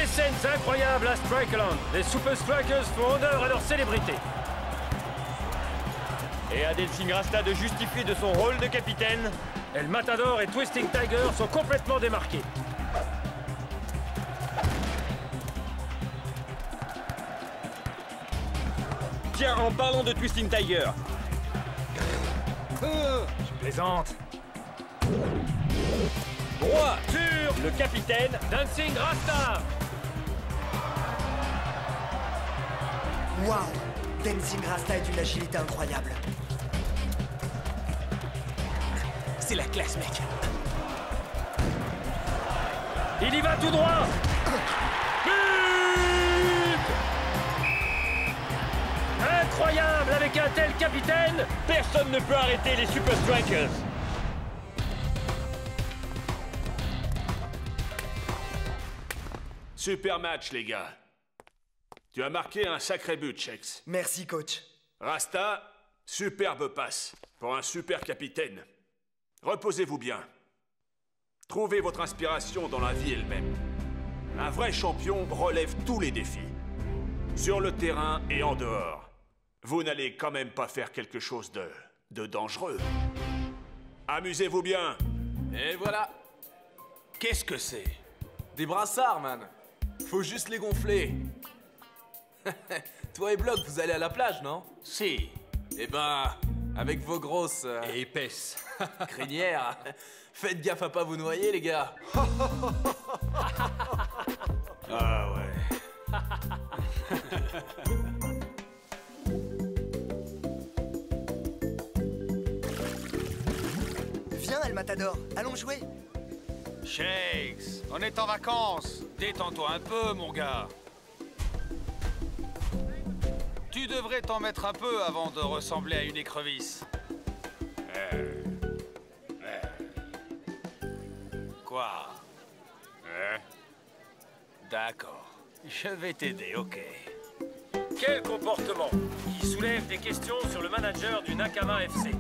Des scènes incroyables à Strikeland. Les Super Strikers font honneur à leur célébrité. Et à Dancing Rasta de justifier de son rôle de capitaine. El Matador et Twisting Tiger sont complètement démarqués. Tiens, en parlant de Twisting Tiger. Je plaisante. Droit sur le capitaine. Dancing Rasta. Waouh! Dancing Rasta est une agilité incroyable. C'est la classe, mec. Il y va tout droit. But! Incroyable avec un tel capitaine. Personne ne peut arrêter les Super Strikers. Super match, les gars. Tu as marqué un sacré but, Shex. Merci, coach. Rasta, superbe passe pour un super capitaine. Reposez-vous bien. Trouvez votre inspiration dans la vie elle-même. Un vrai champion relève tous les défis. Sur le terrain et en dehors. Vous n'allez quand même pas faire quelque chose de dangereux. Amusez-vous bien. Et voilà. Qu'est-ce que c'est? Des brassards, man. Faut juste les gonfler. Toi et Block, vous allez à la plage, non? Si. Eh ben, avec vos grosses... Et épaisse. crinières. Faites gaffe à pas vous noyer, les gars. Ah ouais. Viens, El Matador, allons jouer. Shakes, on est en vacances. Détends-toi un peu, mon gars. Tu devrais t'en mettre un peu avant de ressembler à une écrevisse. Quoi? D'accord. Je vais t'aider, ok. Quel comportement qui soulève des questions sur le manager du Nakama FC.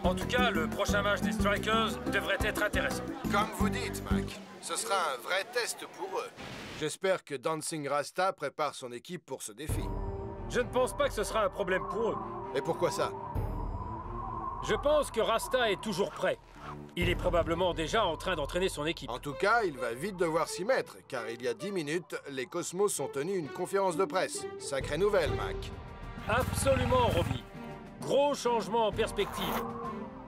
En tout cas, le prochain match des Strikers devrait être intéressant. Comme vous dites, Mac, ce sera un vrai test pour eux. J'espère que Dancing Rasta prépare son équipe pour ce défi. Je ne pense pas que ce sera un problème pour eux. Et pourquoi ça? Je pense que Rasta est toujours prêt. Il est probablement déjà en train d'entraîner son équipe. En tout cas, il va vite devoir s'y mettre, car il y a 10 minutes, les Cosmos ont tenu une conférence de presse. Sacrée nouvelle, Mac. Absolument, Robbie. Gros changement en perspective.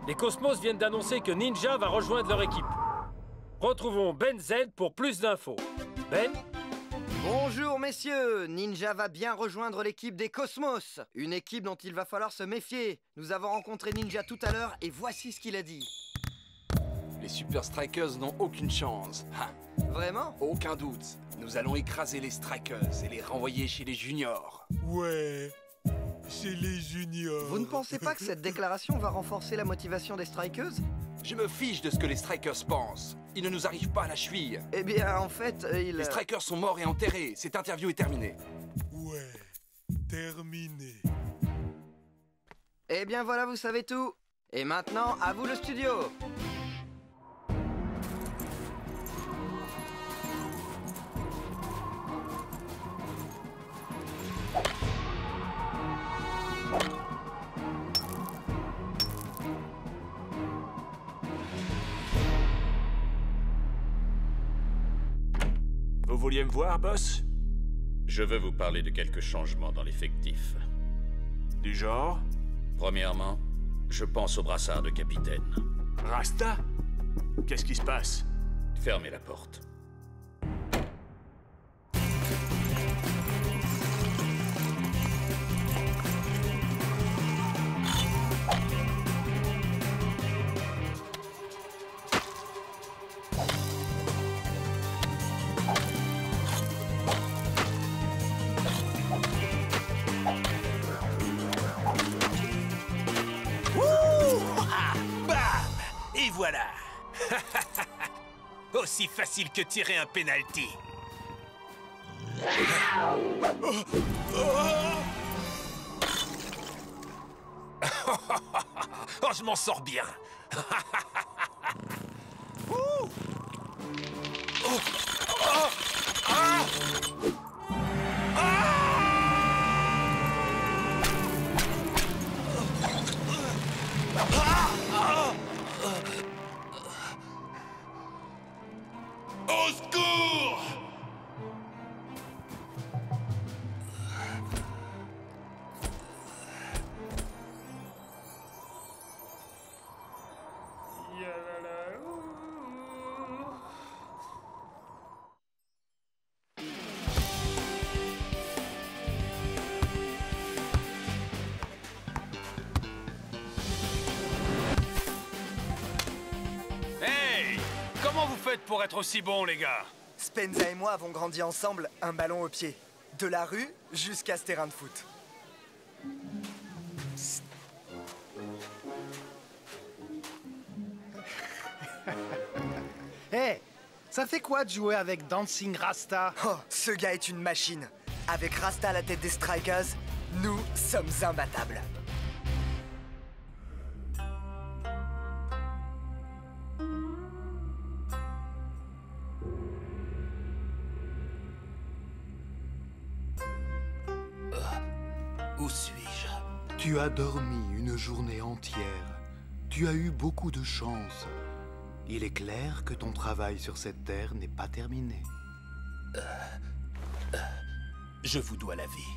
Les Cosmos viennent d'annoncer que Ninja va rejoindre leur équipe. Retrouvons Ben Z pour plus d'infos. Ben? Bonjour messieurs, Ninja va bien rejoindre l'équipe des Cosmos. Une équipe dont il va falloir se méfier. Nous avons rencontré Ninja tout à l'heure et voici ce qu'il a dit. Les Super Strikers n'ont aucune chance. Ha. Vraiment? Aucun doute. Nous allons écraser les Strikers et les renvoyer chez les juniors. Ouais, chez les juniors. Vous ne pensez pas que cette déclaration va renforcer la motivation des Strikers? Je me fiche de ce que les Strikers pensent. Ils ne nous arrivent pas à la cheville. Eh bien, en fait, Les Strikers sont morts et enterrés. Cette interview est terminée. Ouais, terminé. Eh bien voilà, vous savez tout. Et maintenant, à vous le studio. Vous vouliez me voir, boss? Je veux vous parler de quelques changements dans l'effectif. Du genre? Premièrement, je pense au brassard de capitaine. Rasta? Qu'est-ce qui se passe? Fermez la porte. Et voilà. Aussi facile que tirer un penalty. Oh, je m'en sors bien. Au secours! Hey! Comment vous faites pour être aussi bon, les gars? Spenza et moi avons grandi ensemble, un ballon au pied. De la rue jusqu'à ce terrain de foot. Hé, ça fait quoi de jouer avec Dancing Rasta? Oh, ce gars est une machine. Avec Rasta à la tête des Strikers, nous sommes imbattables. Où suis-je? Tu as dormi une journée entière. Tu as eu beaucoup de chance. Il est clair que ton travail sur cette terre n'est pas terminé. Je vous dois la vie.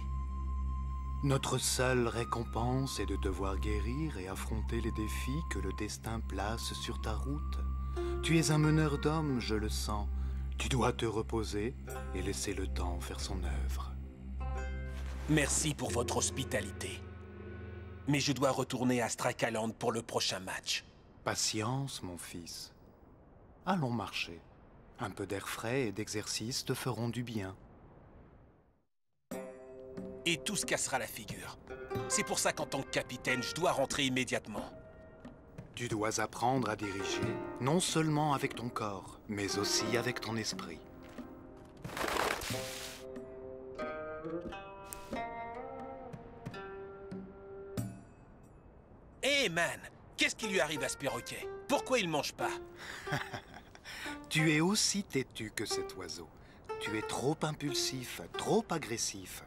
Notre seule récompense est de te voir guérir et affronter les défis que le destin place sur ta route. Tu es un meneur d'hommes, je le sens. Tu dois te reposer et laisser le temps faire son œuvre. Merci pour votre hospitalité. Mais je dois retourner à Strike Island pour le prochain match. Patience, mon fils. Allons marcher. Un peu d'air frais et d'exercice te feront du bien. Et tout se cassera la figure. C'est pour ça qu'en tant que capitaine, je dois rentrer immédiatement. Tu dois apprendre à diriger, non seulement avec ton corps, mais aussi avec ton esprit. Hé, man! Qu'est-ce qui lui arrive à ce perroquet? Pourquoi il mange pas? Tu es aussi têtu que cet oiseau. Tu es trop impulsif, trop agressif.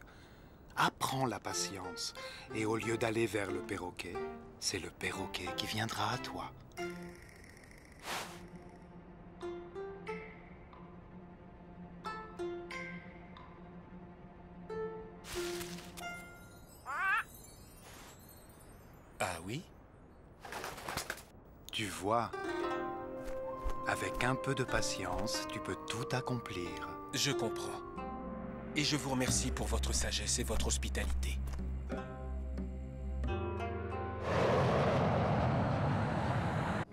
Apprends la patience. Et au lieu d'aller vers le perroquet, c'est le perroquet qui viendra à toi. Ah oui? Tu vois, avec un peu de patience, tu peux tout accomplir. Je comprends. Et je vous remercie pour votre sagesse et votre hospitalité.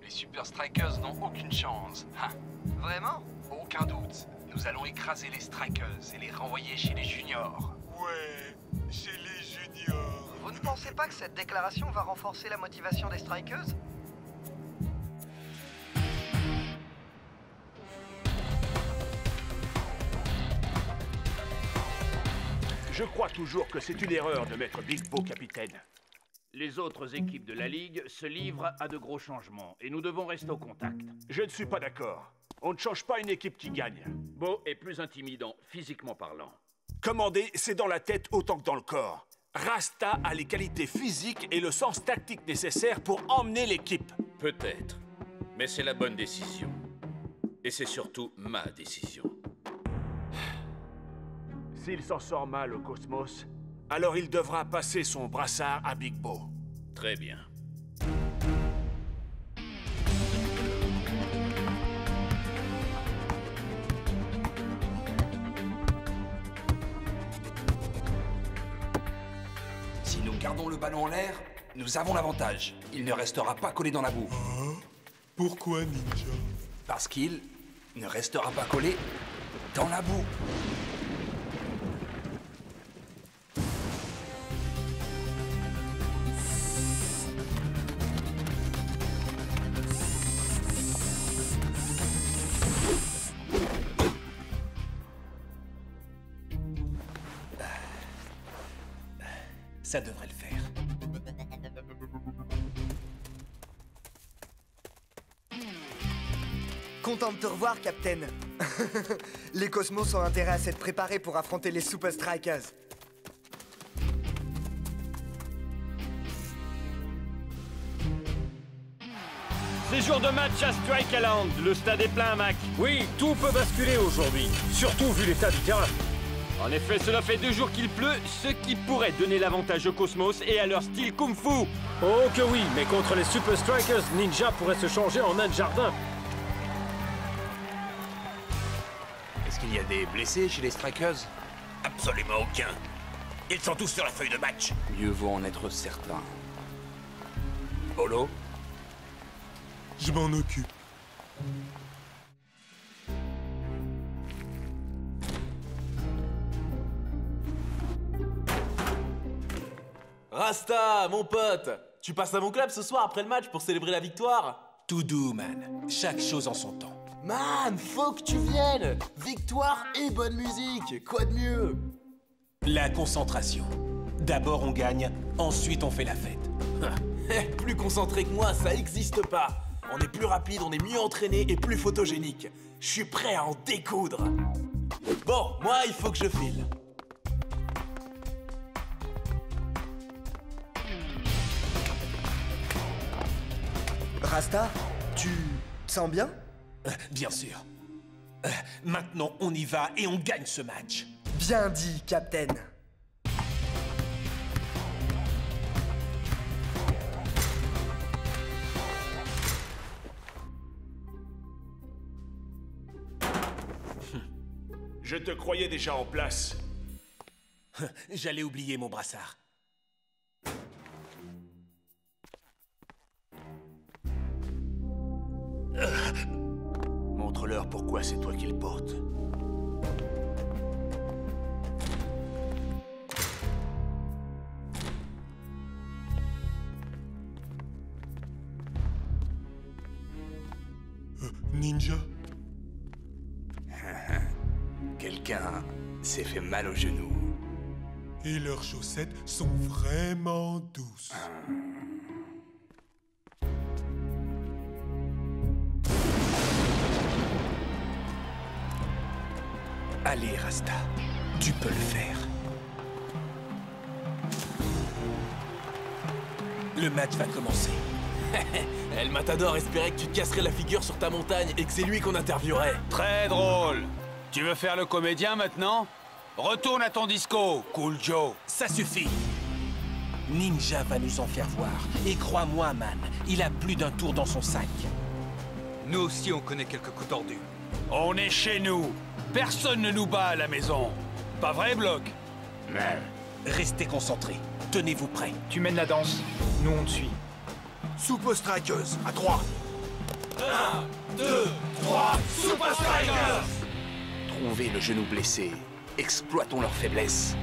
Les Super Strikers n'ont aucune chance. Hein. Vraiment? Aucun doute. Nous allons écraser les Strikers et les renvoyer chez les juniors. Ouais, chez les juniors. Vous ne pensez pas que cette déclaration va renforcer la motivation des Strikers? Je crois toujours que c'est une erreur de mettre Big Bo capitaine. Les autres équipes de la Ligue se livrent à de gros changements et nous devons rester au contact. Je ne suis pas d'accord. On ne change pas une équipe qui gagne. Bo est plus intimidant, physiquement parlant. Commander, c'est dans la tête autant que dans le corps. Rasta a les qualités physiques et le sens tactique nécessaires pour emmener l'équipe. Peut-être, mais c'est la bonne décision. Et c'est surtout ma décision. S'il s'en sort mal au Cosmos, alors il devra passer son brassard à Big Bo. Très bien. Si nous gardons le ballon en l'air, nous avons l'avantage. Il ne restera pas collé dans la boue. Hein? Pourquoi, Ninja? Parce qu'il ne restera pas collé dans la boue. Ça devrait le faire. Content de te revoir, Captain. Les Cosmos ont intérêt à s'être préparés pour affronter les Super Strikers. C'est jour de match à Strike Island. Le stade est plein, Mac. Oui, tout peut basculer aujourd'hui, surtout vu l'état du terrain. En effet, cela fait 2 jours qu'il pleut, ce qui pourrait donner l'avantage au Cosmos et à leur style Kung Fu. Oh que oui, mais contre les Super Strikers, Ninja pourrait se changer en nain de jardin. Est-ce qu'il y a des blessés chez les Strikers? Absolument aucun. Ils sont tous sur la feuille de match. Mieux vaut en être certain. Polo? Je m'en occupe. Rasta, mon pote, tu passes à mon club ce soir après le match pour célébrer la victoire? Tout doux, man. Chaque chose en son temps. Man, faut que tu viennes. Victoire et bonne musique, quoi de mieux? La concentration. D'abord on gagne, ensuite on fait la fête. Plus concentré que moi, ça existe pas. On est plus rapide, on est mieux entraîné et plus photogénique. Je suis prêt à en découdre. Bon, moi, il faut que je file. Rasta, tu te sens bien? Bien sûr. Maintenant, on y va et on gagne ce match. Bien dit, Captain. Je te croyais déjà en place. J'allais oublier mon brassard. Montre-leur pourquoi c'est toi qui le portes. Ninja? Quelqu'un s'est fait mal au genou. Et leurs chaussettes sont vraiment douces. Allez, Rasta, tu peux le faire. Le match va commencer. El Matador espérait que tu te casserais la figure sur ta montagne et que c'est lui qu'on interviewerait. Très drôle. Tu veux faire le comédien maintenant? Retourne à ton disco, Cool Joe. Ça suffit. Ninja va nous en faire voir. Et crois-moi, man, il a plus d'un tour dans son sac. Nous aussi, on connaît quelques coups tordus. On est chez nous. Personne ne nous bat à la maison. Pas vrai, Bloc? Restez concentrés. Tenez-vous prêts. Tu mènes la danse. Nous, on te suit. Super Strikers, à 3. 1, 2, 3, Super Strikers! Trouvez le genou blessé. Exploitons leur faiblesse.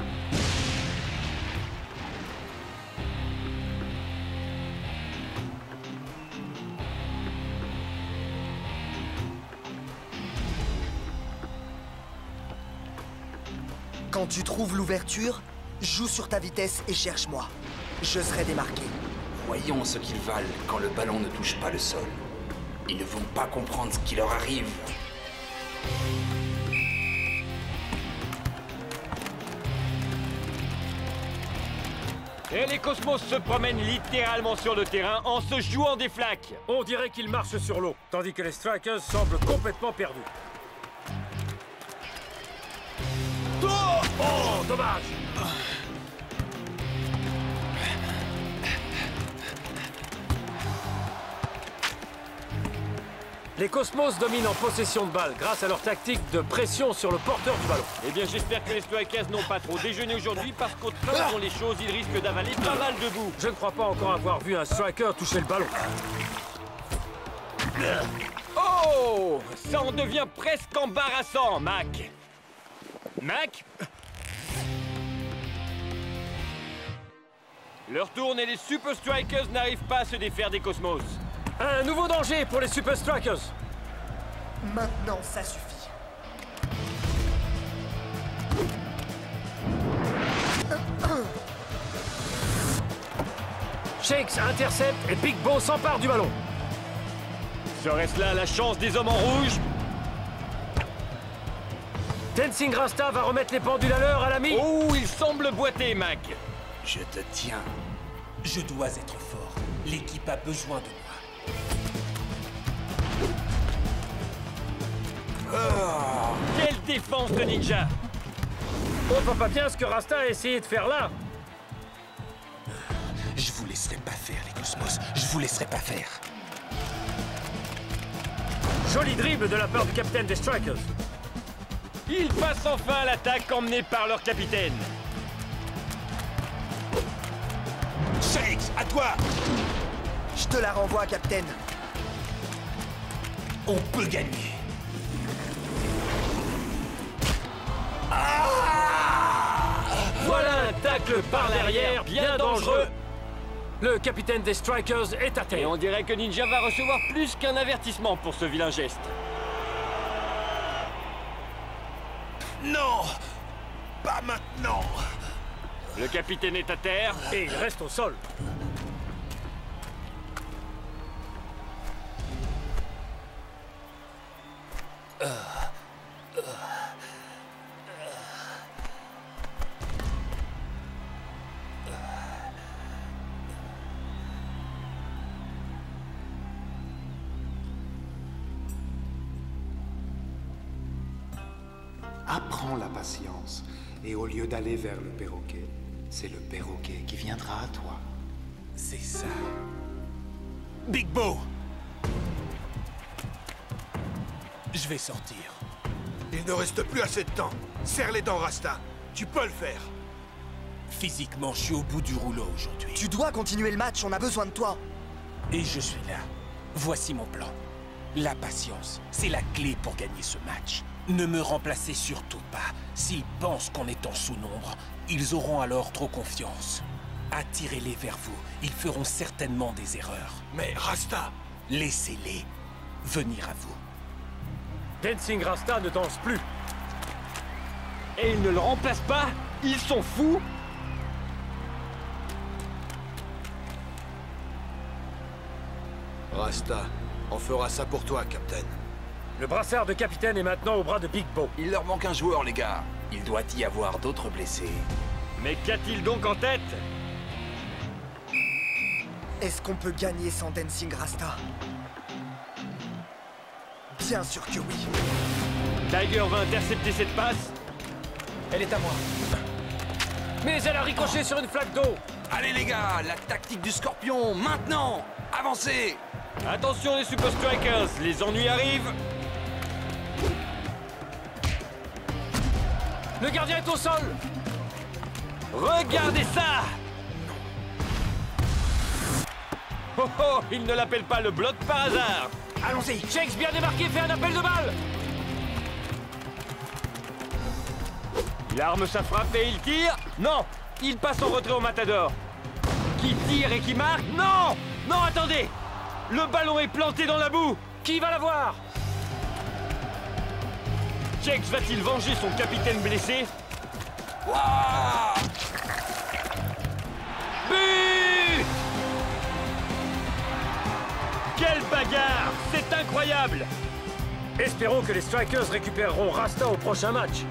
Quand tu trouves l'ouverture, joue sur ta vitesse et cherche-moi. Je serai démarqué. Voyons ce qu'ils valent quand le ballon ne touche pas le sol. Ils ne vont pas comprendre ce qui leur arrive. Et les Cosmos se promènent littéralement sur le terrain en se jouant des flaques. On dirait qu'ils marchent sur l'eau, tandis que les Strikers semblent complètement perdus. Oh, dommage! Les Cosmos dominent en possession de balle grâce à leur tactique de pression sur le porteur du ballon. Eh bien, j'espère que les Strikers n'ont pas trop déjeuné aujourd'hui parce qu'au train dont les choses, ils risquent d'avaler pas mal de boue. Je ne crois pas encore avoir vu un striker toucher le ballon. Oh! Ça en devient presque embarrassant, Mac. Mac? Leur tourne et les Super Strikers n'arrivent pas à se défaire des Cosmos. Un nouveau danger pour les Super Strikers. Maintenant, ça suffit. Shakes intercepte et Big Bo s'empare du ballon. Serait-ce là la chance des hommes en rouge? Dancing Rasta va remettre les pendules à l'heure à l'ami. Oh, il semble boiter, Mac. Je te tiens. Je dois être fort. L'équipe a besoin de moi. défense de Ninja. On voit pas bien ce que Rasta a essayé de faire là. Je vous laisserai pas faire, les Cosmos. Je vous laisserai pas faire. Joli dribble de la part du capitaine des Strikers. Ils passent enfin à l'attaque emmenés par leur capitaine. Shakes, à toi! Je te la renvoie, Captain. On peut gagner. Voilà un tacle par derrière bien dangereux. Le capitaine des Strikers est à terre. Et on dirait que Ninja va recevoir plus qu'un avertissement pour ce vilain geste. Non! Pas maintenant! Le capitaine est à terre. Et il reste au sol. Apprends la patience, et au lieu d'aller vers le perroquet, c'est le perroquet qui viendra à toi. C'est ça. Big Bo! Je vais sortir. Il ne reste plus assez de temps. Serre les dents, Rasta. Tu peux le faire. Physiquement, je suis au bout du rouleau aujourd'hui. Tu dois continuer le match, on a besoin de toi. Et je suis là. Voici mon plan. La patience, c'est la clé pour gagner ce match. Ne me remplacez surtout pas. S'ils pensent qu'on est en sous-nombre, ils auront alors trop confiance. Attirez-les vers vous. Ils feront certainement des erreurs. Mais Rasta... Laissez-les venir à vous. Dancing Rasta ne danse plus. Et ils ne le remplacent pas? Ils sont fous? Rasta, on fera ça pour toi, Captain. Le brassard de capitaine est maintenant au bras de Big Bo. Il leur manque un joueur, les gars. Il doit y avoir d'autres blessés. Mais qu'a-t-il donc en tête? Est-ce qu'on peut gagner sans Dancing Rasta? Bien sûr que oui. Tiger va intercepter cette passe. Elle est à moi. Mais elle a ricoché sur une flaque d'eau. Allez les gars, la tactique du scorpion, maintenant! Avancez! Attention les Super Strikers, les ennuis arrivent. Le gardien est au sol. Regardez ça! Oh oh, il ne l'appelle pas le bloc par hasard. Allons-y. Shakes bien démarqué, fait un appel de balle. Il arme sa frappe et il tire. Non, il passe en retrait au Matador. Qui tire et qui marque? Non! Non, attendez! Le ballon est planté dans la boue. Qui va l'avoir? Shakes va-t-il venger son capitaine blessé? Wow! But! Quelle bagarre! C'est incroyable! Espérons que les Strikers récupéreront Rasta au prochain match.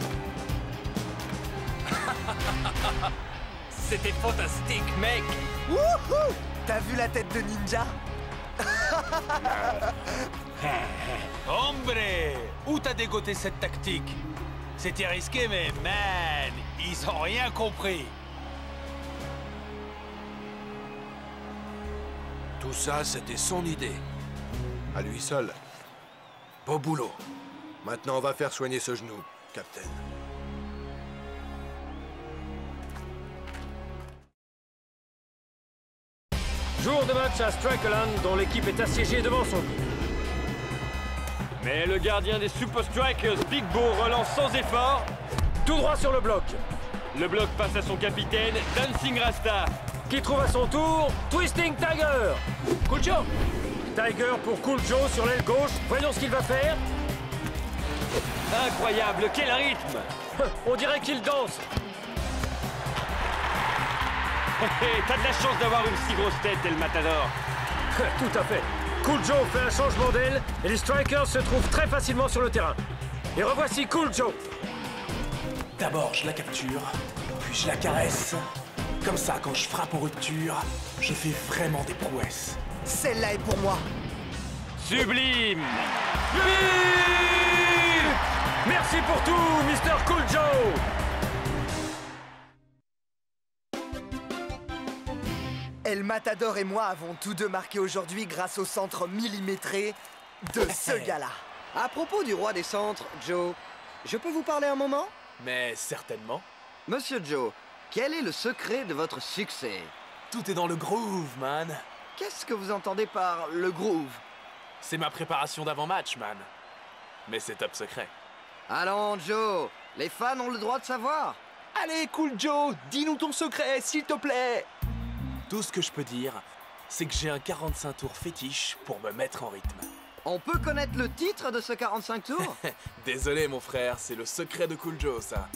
C'était fantastique, mec! Wouhou! T'as vu la tête de Ninja? Hombre! Où t'as dégoté cette tactique? C'était risqué, mais man, ils ont rien compris. Tout ça, c'était son idée. À lui seul. Beau boulot. Maintenant, on va faire soigner ce genou, Captain. Jour de match à Strikeland, dont l'équipe est assiégée devant son but. Mais le gardien des Super Strikers, Big Bo, relance sans effort. Tout droit sur le bloc. Le bloc passe à son capitaine, Dancing Rasta. Qui trouve à son tour Twisting Tiger. Cool Joe. Tiger pour Cool Joe sur l'aile gauche. Voyons ce qu'il va faire. Incroyable, quel rythme! On dirait qu'il danse. T'as de la chance d'avoir une si grosse tête, El Matador. Tout à fait. Cool Joe fait un changement d'aile et les Strikers se trouvent très facilement sur le terrain. Et revoici Cool Joe. D'abord, je la capture, puis je la caresse. Comme ça, quand je frappe en rupture, je fais vraiment des prouesses. Celle-là est pour moi. Sublime! Merci pour tout. El Matador et moi avons tous deux marqué aujourd'hui grâce au centre millimétré de ce gars-là. À propos du roi des centres, Joe, je peux vous parler un moment? Mais certainement. Monsieur Joe, quel est le secret de votre succès? Tout est dans le groove, man. Qu'est-ce que vous entendez par le groove? C'est ma préparation d'avant-match, man. Mais c'est top secret. Allons, Joe, les fans ont le droit de savoir. Allez, cool Joe, dis-nous ton secret, s'il te plaît. Tout ce que je peux dire, c'est que j'ai un 45 tours fétiche pour me mettre en rythme. On peut connaître le titre de ce 45 tours? Désolé, mon frère, c'est le secret de Cool Joe, ça.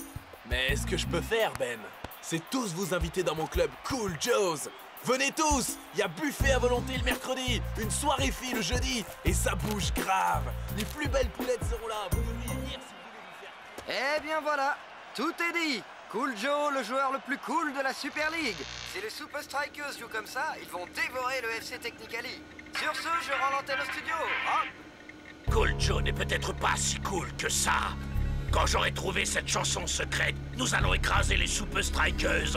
Mais ce que je peux faire, Ben, c'est tous vous inviter dans mon club Cool Joe's. Venez tous, il y a buffet à volonté le mercredi, une soirée fille le jeudi, et ça bouge grave. Les plus belles poulettes seront là, vous devriez venir si vous voulez vous faire... Eh bien voilà, tout est dit. Cool Joe, le joueur le plus cool de la Super League. Si les Super Strikers jouent comme ça, ils vont dévorer le FC Technicali. Sur ce, je rends l'antenne au studio. Hein? Cool Joe n'est peut-être pas si cool que ça. Quand j'aurai trouvé cette chanson secrète, nous allons écraser les Super Strikers.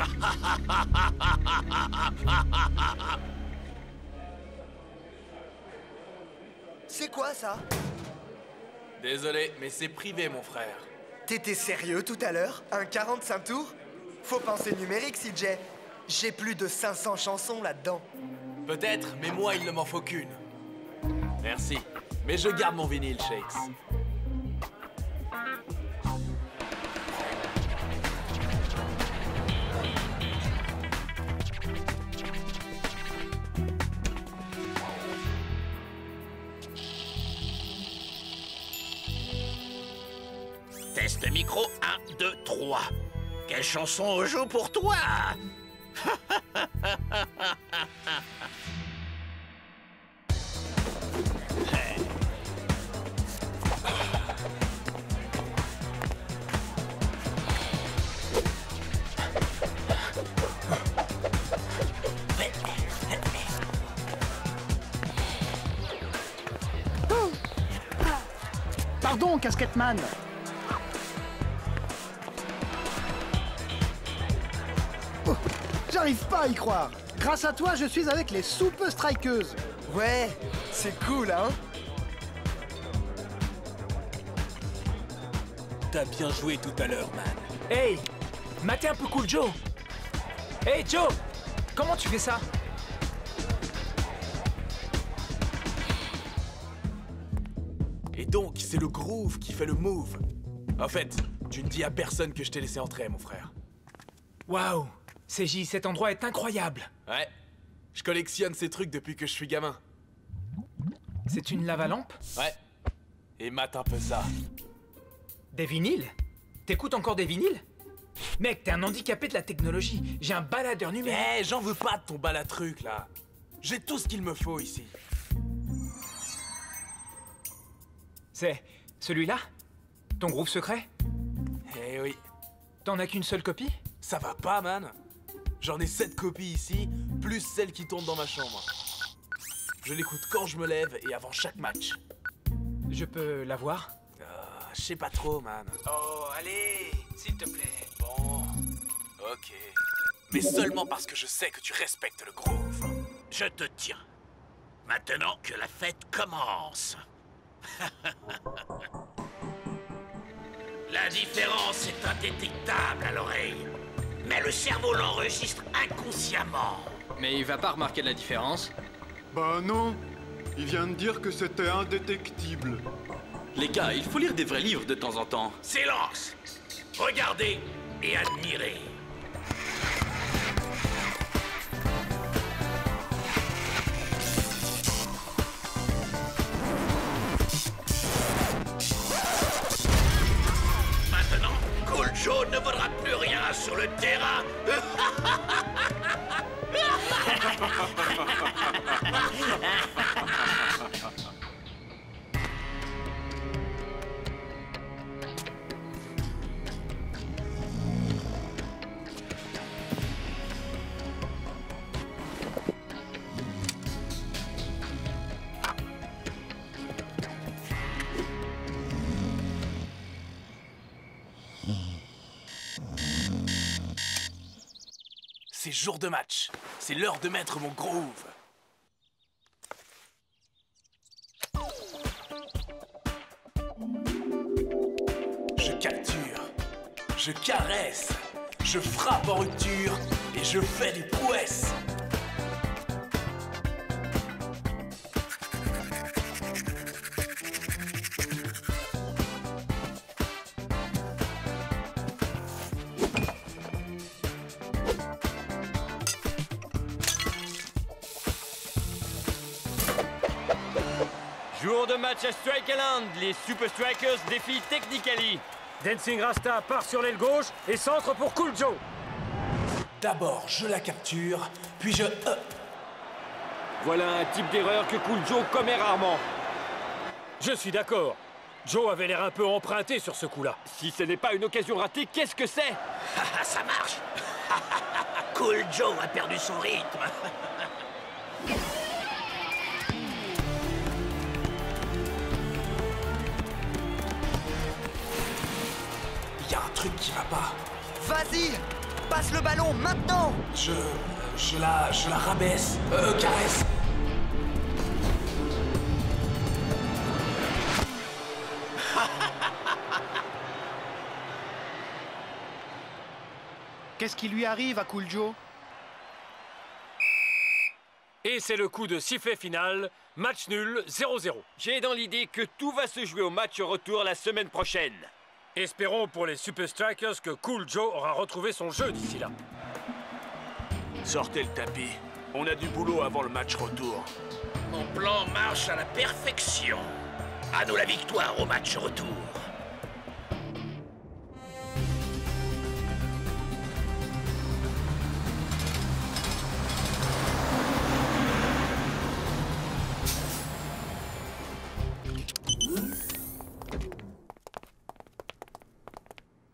C'est quoi ça? Désolé, mais c'est privé, mon frère. T'étais sérieux tout à l'heure? Un 45 tours? Faut penser numérique, CJ. J'ai plus de 500 chansons là-dedans. Peut-être, mais moi, il ne m'en faut qu'une. Merci. Mais je garde mon vinyle, Shakes. Test micro 1, 2, 3. Quelle chanson on joue pour toi? Pardon, Casquette-Man. Oh, j'arrive pas à y croire. Grâce à toi, je suis avec les Super Strikers. Ouais, c'est cool, hein? T'as bien joué tout à l'heure, man. Hey, matez un peu Cool Joe. Hey Joe, comment tu fais ça? Et donc, c'est le groove qui fait le move. En fait, tu ne dis à personne que je t'ai laissé entrer, mon frère. Waouh, CJ, cet endroit est incroyable. Ouais, je collectionne ces trucs depuis que je suis gamin. C'est une lave-lampe? Ouais, et mate un peu ça. Des vinyles? T'écoutes encore des vinyles? Mec, t'es un handicapé de la technologie. J'ai un baladeur numérique. Eh, j'en veux pas de ton baladruc, là. J'ai tout ce qu'il me faut ici. C'est celui-là? Ton groupe secret? Eh oui. T'en as qu'une seule copie? Ça va pas, man. J'en ai 7 copies ici, plus celle qui tourne dans ma chambre. Je l'écoute quand je me lève et avant chaque match. Je peux la voir? Je sais pas trop, man. Oh, allez, s'il te plaît. Bon, ok. Mais seulement parce que je sais que tu respectes le groove. Je te tiens. Maintenant que la fête commence. La différence est indétectable à l'oreille, mais le cerveau l'enregistre inconsciemment. Mais il va pas remarquer la différence? Bah non, il vient de dire que c'était indétectible. Les gars, il faut lire des vrais livres de temps en temps. Silence! Regardez et admirez. Maintenant, Cool Joe ne vaudra plus rien sur le terrain. C'est jour de match. c'est l'heure de mettre mon groove. Je capture, je caresse, je frappe en rupture et je fais des prouesses. Jour de match à Strike Island, les Super Strikers défient Technically. Dancing Rasta part sur l'aile gauche et centre pour Cool Joe. D'abord, je la capture, puis je... Voilà un type d'erreur que Cool Joe commet rarement. Je suis d'accord. Joe avait l'air un peu emprunté sur ce coup-là. Si ce n'est pas une occasion ratée, qu'est-ce que c'est? Ça marche. Cool Joe a perdu son rythme. Il y a un truc qui va pas. Vas-y, passe le ballon maintenant. Je la rabaisse, caresse. Qu'est-ce qui lui arrive à Cool Joe? Et c'est le coup de sifflet final. Match nul, 0-0. J'ai dans l'idée que tout va se jouer au match retour la semaine prochaine. Espérons pour les Super Strikers que Cool Joe aura retrouvé son jeu d'ici là. Sortez le tapis. On a du boulot avant le match retour. Mon plan marche à la perfection. À nous la victoire au match retour.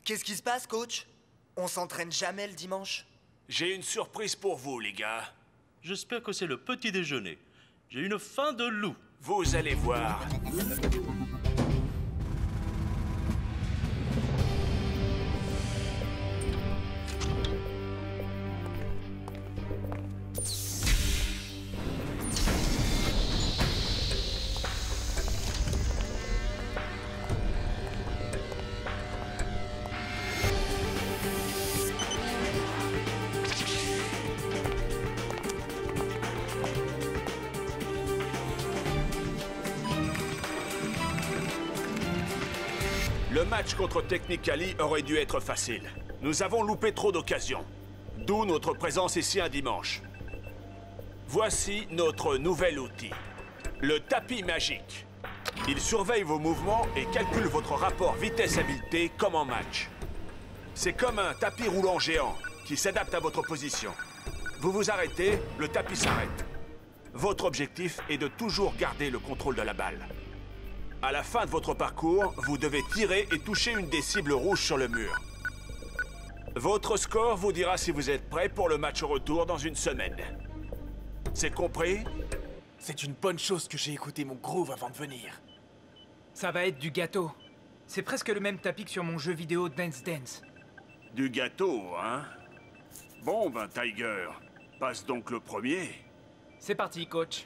Qu'est-ce qui se passe, coach? On s'entraîne jamais le dimanche? J'ai une surprise pour vous, les gars. J'espère que c'est le petit déjeuner. J'ai une faim de loup. Vous allez voir. Le match contre Technically aurait dû être facile. Nous avons loupé trop d'occasions. D'où notre présence ici un dimanche. Voici notre nouvel outil. Le tapis magique. Il surveille vos mouvements et calcule votre rapport vitesse-habileté comme en match. C'est comme un tapis roulant géant qui s'adapte à votre position. Vous vous arrêtez, le tapis s'arrête. Votre objectif est de toujours garder le contrôle de la balle. À la fin de votre parcours, vous devez tirer et toucher une des cibles rouges sur le mur. Votre score vous dira si vous êtes prêt pour le match au retour dans une semaine. C'est compris? C'est une bonne chose que j'ai écouté mon groove avant de venir. Ça va être du gâteau. C'est presque le même tapis que sur mon jeu vidéo Dance Dance. Du gâteau, hein? Bon, ben, Tiger, passe donc le premier. C'est parti, coach.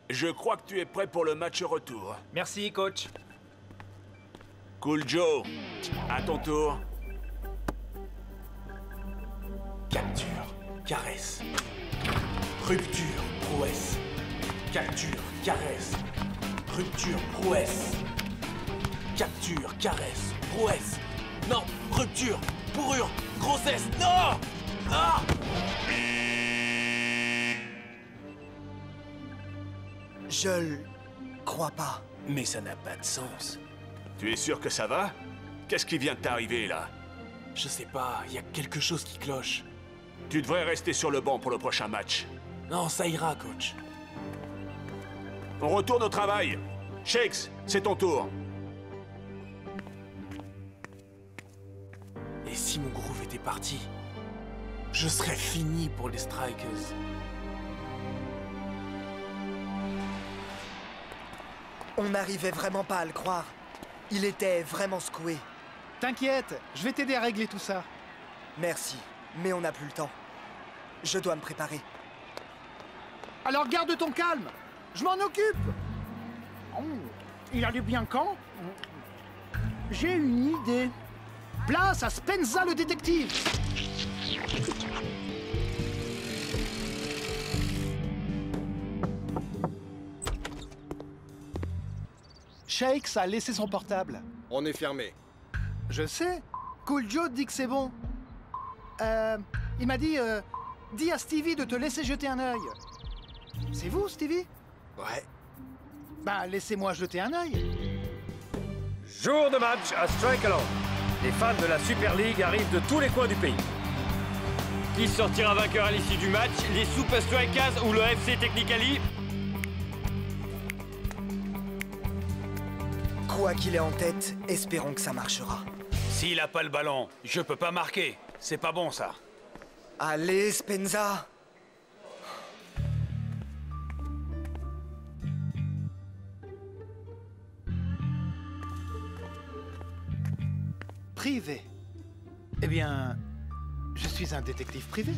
Je crois que tu es prêt pour le match retour. Merci, coach. Cool Joe, à ton tour. Capture, caresse. Rupture, prouesse. Capture, caresse. Rupture, prouesse. Capture, caresse, prouesse. Non, rupture, pourrure, grossesse, non! Ah! Je le crois pas. Mais ça n'a pas de sens. Tu es sûr que ça va? Qu'est-ce qui vient de t'arriver, là? Je sais pas, il y a quelque chose qui cloche. Tu devrais rester sur le banc pour le prochain match. Non, ça ira, coach. On retourne au travail. Shakes, c'est ton tour. si mon groove était parti, je serais fini pour les Strikers. On n'arrivait vraiment pas à le croire. Il était vraiment secoué. T'inquiète, je vais t'aider à régler tout ça. Merci, mais on n'a plus le temps. Je dois me préparer. Alors garde ton calme, je m'en occupe. Oh, il a du bien quand? J'ai une idée. Place à Spenza le détective. Shakes a laissé son portable. On est fermé. Je sais. Cool Joe dit que c'est bon. Il m'a dit... dis à Stevie de te laisser jeter un œil. C'est vous, Stevie? Ouais. Bah, laissez-moi jeter un œil. Jour de match à Strikeland. Les fans de la Super League arrivent de tous les coins du pays. Qui sortira vainqueur à l'issue du match? Les Super Strikers ou le FC Technically? Quoi qu'il ait en tête, espérons que ça marchera. S'il a pas le ballon, je peux pas marquer. C'est pas bon, ça. Allez, Spenza! Privé. Eh bien, je suis un détective privé.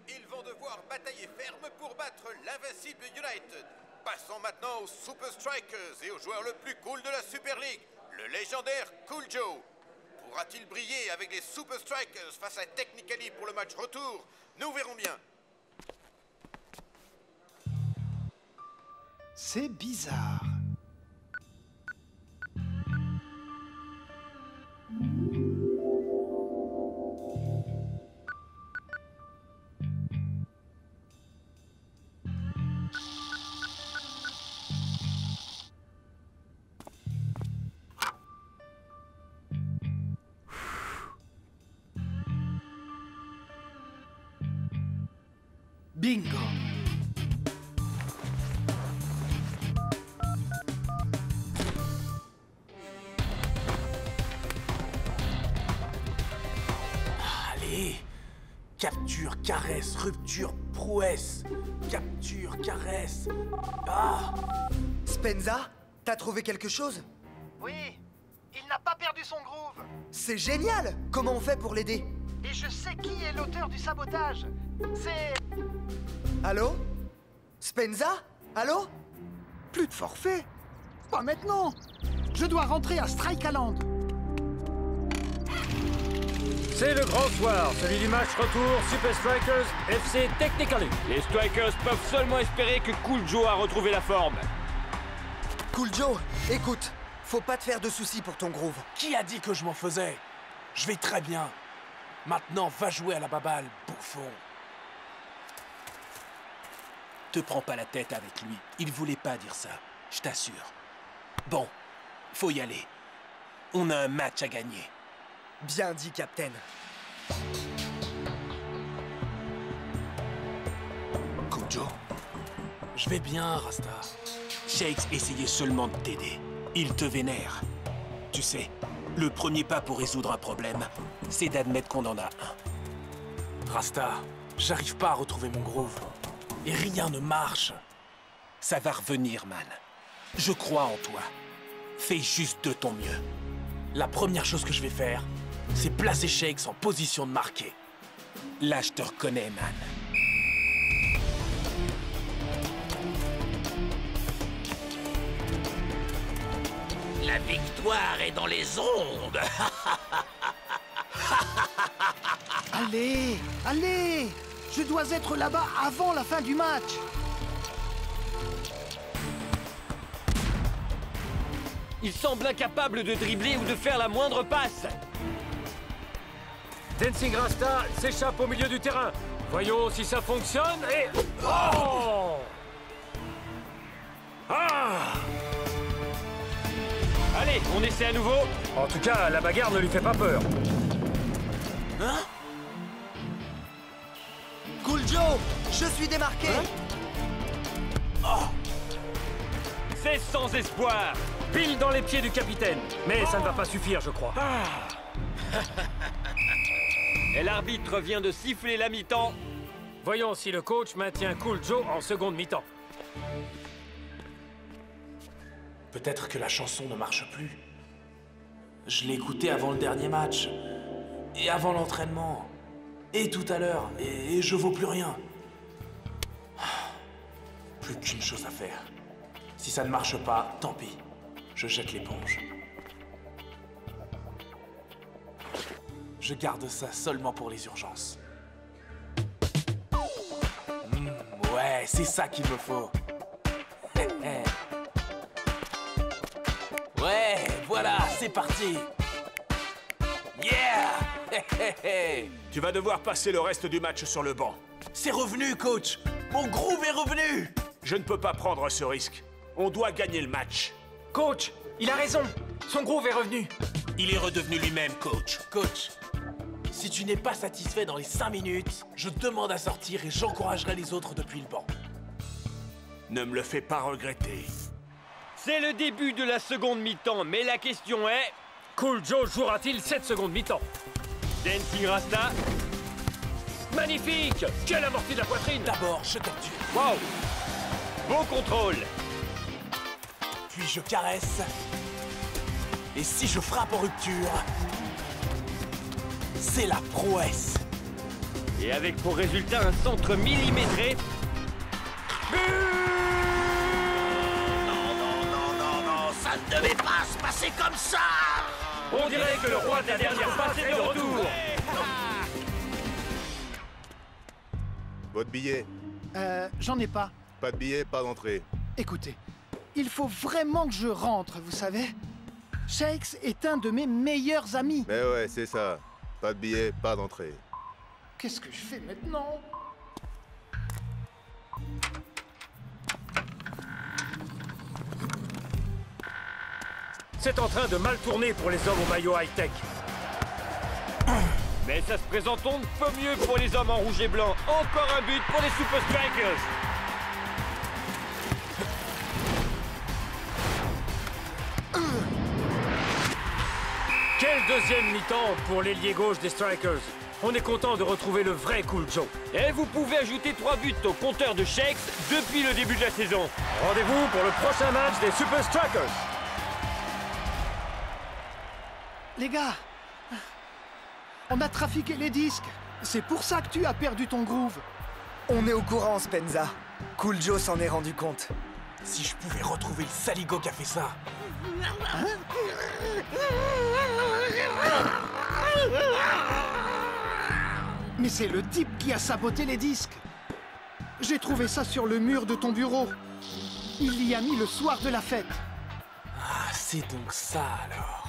Ils vont devoir batailler ferme pour battre l'invincible United. Passons maintenant aux Super Strikers et au joueur le plus cool de la Super League, le légendaire Cool Joe. Pourra-t-il briller avec les Super Strikers face à Technically pour le match retour? Nous verrons bien. C'est bizarre. Bingo! Allez! Capture, caresse, rupture, prouesse. Capture, caresse. Ah! Spenza, t'as trouvé quelque chose? Oui, il n'a pas perdu son groove. C'est génial! Comment on fait pour l'aider? Et je sais qui est l'auteur du sabotage. C'est... Allô? Spenza? Allô? Plus de forfait. Pas maintenant. Je dois rentrer à Strikeland. C'est le grand soir, celui du match retour Super Strikers FC Technically. Les Strikers peuvent seulement espérer que Cool Joe a retrouvé la forme. Cool Joe, écoute, faut pas te faire de soucis pour ton groove. Qui a dit que je m'en faisais? Je vais très bien. Maintenant, va jouer à la baballe, bouffon. Te prends pas la tête avec lui. Il voulait pas dire ça, je t'assure. Bon, faut y aller. On a un match à gagner. Bien dit, Captain. Cool Joe. Je vais bien, Rasta. Shakes essayait seulement de t'aider. Il te vénère. Tu sais, le premier pas pour résoudre un problème, c'est d'admettre qu'on en a un. Rasta, j'arrive pas à retrouver mon groove. Et rien ne marche. Ça va revenir, man. Je crois en toi. Fais juste de ton mieux. La première chose que je vais faire, c'est placer Shakes en position de marquer. Là, je te reconnais, man. La victoire est dans les ondes. Allez, allez! Je dois être là-bas avant la fin du match. Il semble incapable de dribbler ou de faire la moindre passe. Dancing Rasta s'échappe au milieu du terrain. Voyons si ça fonctionne et... Oh! Ah! Allez, on essaie à nouveau. En tout cas, la bagarre ne lui fait pas peur. Hein? Cool Joe, je suis démarqué. Oh! C'est sans espoir. Pile dans les pieds du capitaine. Mais ça ne va pas suffire, je crois. Et l'arbitre vient de siffler la mi-temps. Voyons si le coach maintient Cool Joe en seconde mi-temps. Peut-être que la chanson ne marche plus. Je l'ai écoutée avant le dernier match. Et avant l'entraînement. Et tout à l'heure. Et je vaux plus rien. Plus qu'une chose à faire. Si ça ne marche pas, tant pis. Je jette l'éponge. Je garde ça seulement pour les urgences. Ouais, c'est ça qu'il me faut. Ouais, voilà, c'est parti. Yeah. Tu vas devoir passer le reste du match sur le banc. C'est revenu, coach. Mon groove est revenu. Je ne peux pas prendre ce risque. On doit gagner le match. Coach, il a raison. Son groove est revenu. Il est redevenu lui-même, coach. Coach, si tu n'es pas satisfait dans les 5 minutes, je demande à sortir et j'encouragerai les autres depuis le banc. Ne me le fais pas regretter. C'est le début de la seconde mi-temps, mais la question est... Cool Joe jouera-t-il cette seconde mi-temps? Dancing Rasta. Magnifique! Quelle amortie de la poitrine! D'abord, je capture. Wow! Beau contrôle. Puis je caresse. Et si je frappe en rupture, c'est la prouesse. Et avec pour résultat un centre millimétré. Non, ça ne devait pas se passer comme ça. On dirait que le roi de la dernière passe est de retour. Votre billet? J'en ai pas. Pas de billet, pas d'entrée. Écoutez, il faut vraiment que je rentre, vous savez. Shakes est un de mes meilleurs amis. Mais ouais, c'est ça. Pas de billet, pas d'entrée. Qu'est-ce que je fais maintenant? C'est en train de mal tourner pour les hommes au maillot high-tech. Mais ça se présente un peu mieux pour les hommes en rouge et blanc. Encore un but pour les Super Strikers. Quel deuxième mi-temps pour l'ailier gauche des Strikers. On est content de retrouver le vrai Cool Joe. Et vous pouvez ajouter 3 buts au compteur de Shakes depuis le début de la saison. Rendez-vous pour le prochain match des Super Strikers. Les gars, on a trafiqué les disques. C'est pour ça que tu as perdu ton groove. On est au courant, Spenza. Cool Joe s'en est rendu compte. Si je pouvais retrouver le saligo qui a fait ça. Mais c'est le type qui a saboté les disques. J'ai trouvé ça sur le mur de ton bureau. Il y a mis le soir de la fête. Ah, c'est donc ça alors.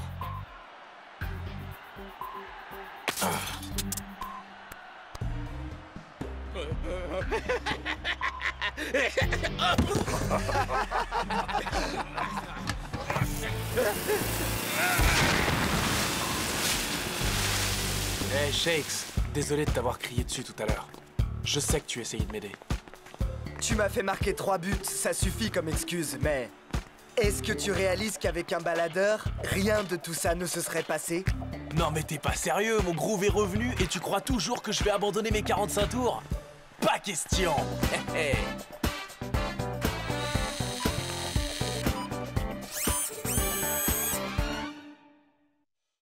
Hey Shakes, désolé de t'avoir crié dessus tout à l'heure. Je sais que tu essayais de m'aider. Tu m'as fait marquer 3 buts, ça suffit comme excuse, mais... Est-ce que tu réalises qu'avec un baladeur, rien de tout ça ne se serait passé? Non mais t'es pas sérieux, mon groove est revenu et tu crois toujours que je vais abandonner mes 45 tours? Pas question.